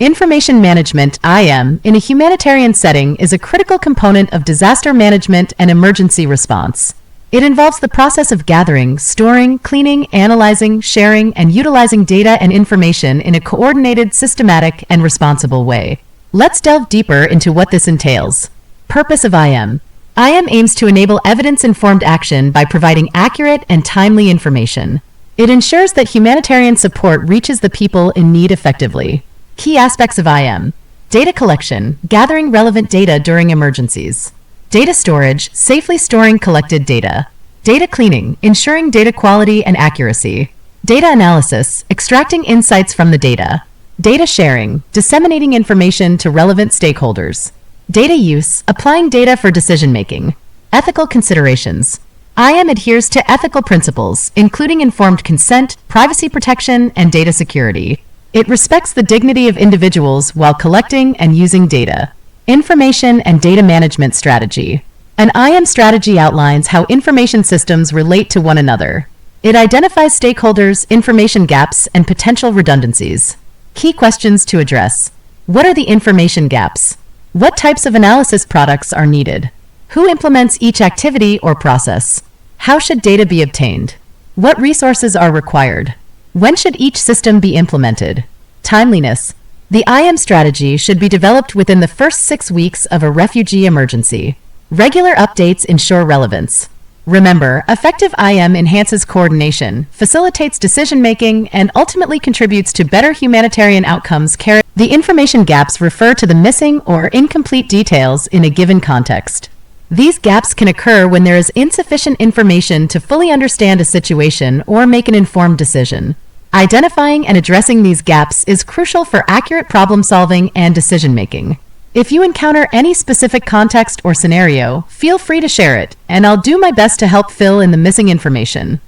Information management (IM) in a humanitarian setting is a critical component of disaster management and emergency response. It involves the process of gathering, storing, cleaning, analyzing, sharing, and utilizing data and information in a coordinated, systematic, and responsible way. Let's delve deeper into what this entails. Purpose of IM. IM aims to enable evidence-informed action by providing accurate and timely information. It ensures that humanitarian support reaches the people in need effectively. Key aspects of IM. Data collection, gathering relevant data during emergencies. Data storage, safely storing collected data. Data cleaning, ensuring data quality and accuracy. Data analysis, extracting insights from the data. Data sharing, disseminating information to relevant stakeholders. Data use, applying data for decision-making. Ethical considerations. IM adheres to ethical principles, including informed consent, privacy protection, and data security. It respects the dignity of individuals while collecting and using data. Information and data management strategy. An IM strategy outlines how information systems relate to one another. It identifies stakeholders, information gaps, and potential redundancies. Key questions to address. What are the information gaps? What types of analysis products are needed? Who implements each activity or process? How should data be obtained? What resources are required? When should each system be implemented? Timeliness. The IM strategy should be developed within the first 6 weeks of a refugee emergency. Regular updates ensure relevance. Remember, effective IM enhances coordination, facilitates decision-making, and ultimately contributes to better humanitarian outcomes. The information gaps refer to the missing or incomplete details in a given context. These gaps can occur when there is insufficient information to fully understand a situation or make an informed decision. Identifying and addressing these gaps is crucial for accurate problem-solving and decision-making. If you encounter any specific context or scenario, feel free to share it, and I'll do my best to help fill in the missing information.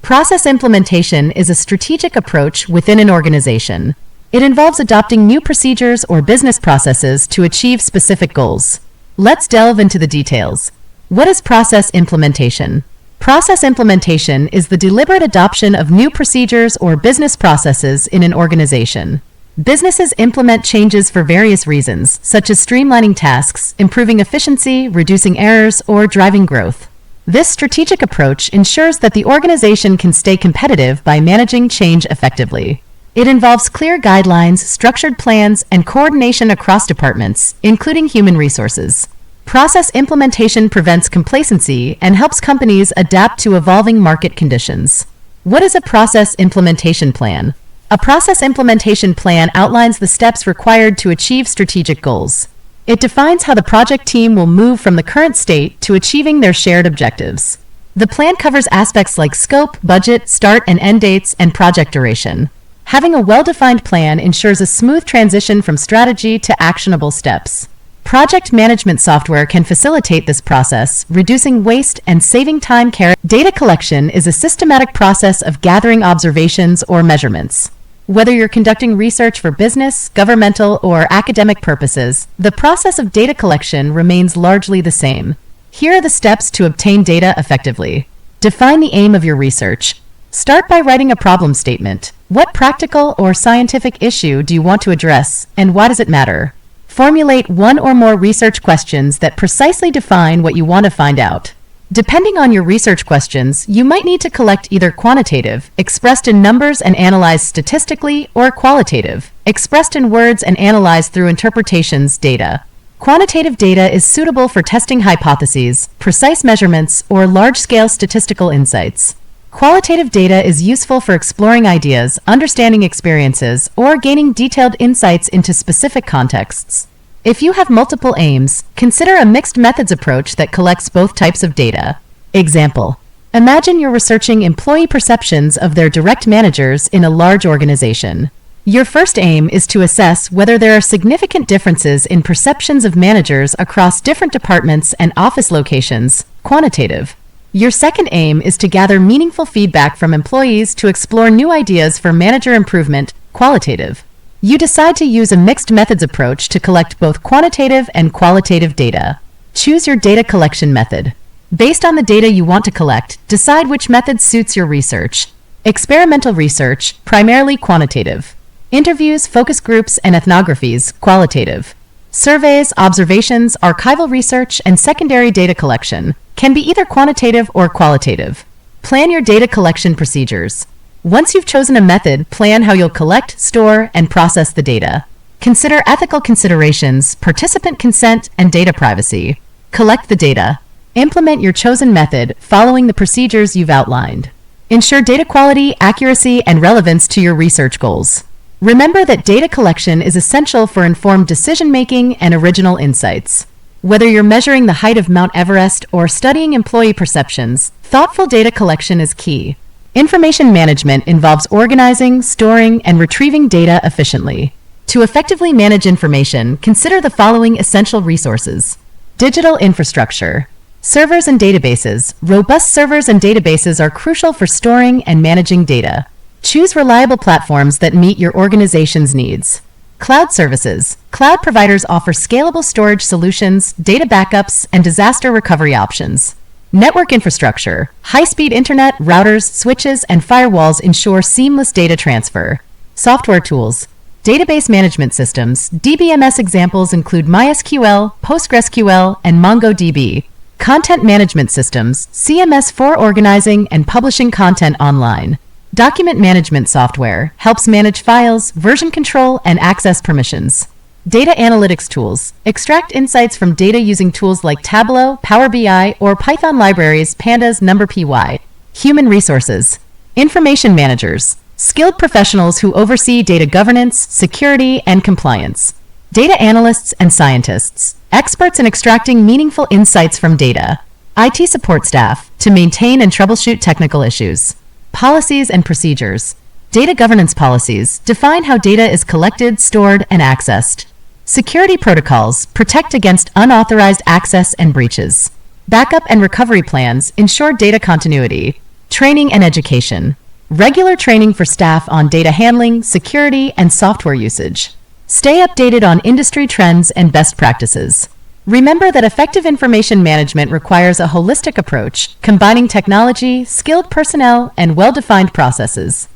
Process implementation is a strategic approach within an organization. It involves adopting new procedures or business processes to achieve specific goals. Let's delve into the details. What is process implementation? Process implementation is the deliberate adoption of new procedures or business processes in an organization. Businesses implement changes for various reasons, such as streamlining tasks, improving efficiency, reducing errors, or driving growth. This strategic approach ensures that the organization can stay competitive by managing change effectively. It involves clear guidelines, structured plans, and coordination across departments, including human resources. Process implementation prevents complacency and helps companies adapt to evolving market conditions. What is a process implementation plan? A process implementation plan outlines the steps required to achieve strategic goals. It defines how the project team will move from the current state to achieving their shared objectives. The plan covers aspects like scope, budget, start and end dates, and project duration. Having a well-defined plan ensures a smooth transition from strategy to actionable steps. Project management software can facilitate this process, reducing waste and saving time. Data collection is a systematic process of gathering observations or measurements. Whether you're conducting research for business, governmental, or academic purposes, the process of data collection remains largely the same. Here are the steps to obtain data effectively. Define the aim of your research. Start by writing a problem statement. What practical or scientific issue do you want to address, and why does it matter? Formulate one or more research questions that precisely define what you want to find out. Depending on your research questions, you might need to collect either quantitative, expressed in numbers and analyzed statistically, or qualitative, expressed in words and analyzed through interpretations data. Quantitative data is suitable for testing hypotheses, precise measurements, or large-scale statistical insights. Qualitative data is useful for exploring ideas, understanding experiences, or gaining detailed insights into specific contexts. If you have multiple aims, consider a mixed methods approach that collects both types of data. Example: imagine you're researching employee perceptions of their direct managers in a large organization. Your first aim is to assess whether there are significant differences in perceptions of managers across different departments and office locations, quantitative. Your second aim is to gather meaningful feedback from employees to explore new ideas for manager improvement, qualitative. You decide to use a mixed methods approach to collect both quantitative and qualitative data. Choose your data collection method. Based on the data you want to collect, decide which method suits your research. Experimental research, primarily quantitative. Interviews, focus groups, and ethnographies, qualitative. Surveys, observations, archival research, and secondary data collection can be either quantitative or qualitative. Plan your data collection procedures. Once you've chosen a method, plan how you'll collect, store, and process the data. Consider ethical considerations, participant consent, and data privacy. Collect the data. Implement your chosen method following the procedures you've outlined. Ensure data quality, accuracy, and relevance to your research goals. Remember that data collection is essential for informed decision-making and original insights. Whether you're measuring the height of Mount Everest or studying employee perceptions, thoughtful data collection is key. Information management involves organizing, storing, and retrieving data efficiently. To effectively manage information, consider the following essential resources. Digital infrastructure. Servers and databases. Robust servers and databases are crucial for storing and managing data. Choose reliable platforms that meet your organization's needs. Cloud services. Cloud providers offer scalable storage solutions, data backups, and disaster recovery options. Network infrastructure. High-speed internet, routers, switches, and firewalls ensure seamless data transfer. Software tools. Database management systems. DBMS examples include MySQL, PostgreSQL, and MongoDB. Content management systems. CMS for organizing and publishing content online. Document management software helps manage files, version control, and access permissions. Data analytics tools extract insights from data using tools like Tableau, Power BI, or Python libraries, Pandas, NumPy. Human resources. Information managers, skilled professionals who oversee data governance, security, and compliance. Data analysts and scientists, experts in extracting meaningful insights from data. IT support staff to maintain and troubleshoot technical issues. Policies and procedures. Data governance policies define how data is collected, stored, and accessed. Security protocols protect against unauthorized access and breaches. Backup and recovery plans ensure data continuity. Training and education. Regular training for staff on data handling, security, and software usage. Stay updated on industry trends and best practices. Remember that effective information management requires a holistic approach, combining technology, skilled personnel, and well-defined processes.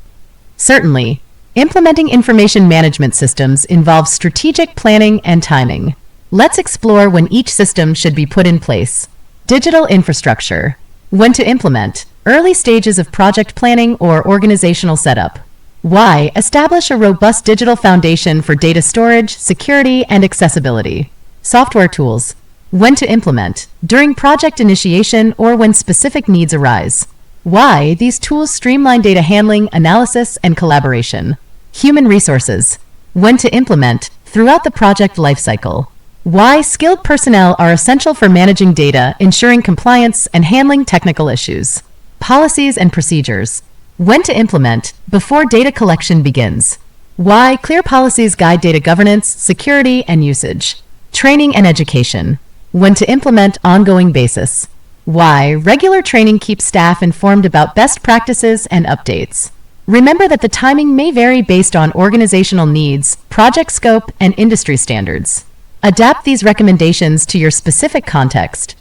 Certainly, implementing information management systems involves strategic planning and timing. Let's explore when each system should be put in place. Digital infrastructure. When to implement. Early stages of project planning or organizational setup. Why? Establish a robust digital foundation for data storage, security, and accessibility. Software tools. When to implement. During project initiation or when specific needs arise. Why? These tools streamline data handling, analysis, and collaboration. Human resources. When to implement. Throughout the project lifecycle. Why? Skilled personnel are essential for managing data, ensuring compliance, and handling technical issues. Policies and procedures. When to implement. Before data collection begins. Why? Clear policies guide data governance, security, and usage. Training and education. When to implement ongoing basis. Why? Regular training keeps staff informed about best practices and updates. Remember that the timing may vary based on organizational needs, project scope, and industry standards. Adapt these recommendations to your specific context.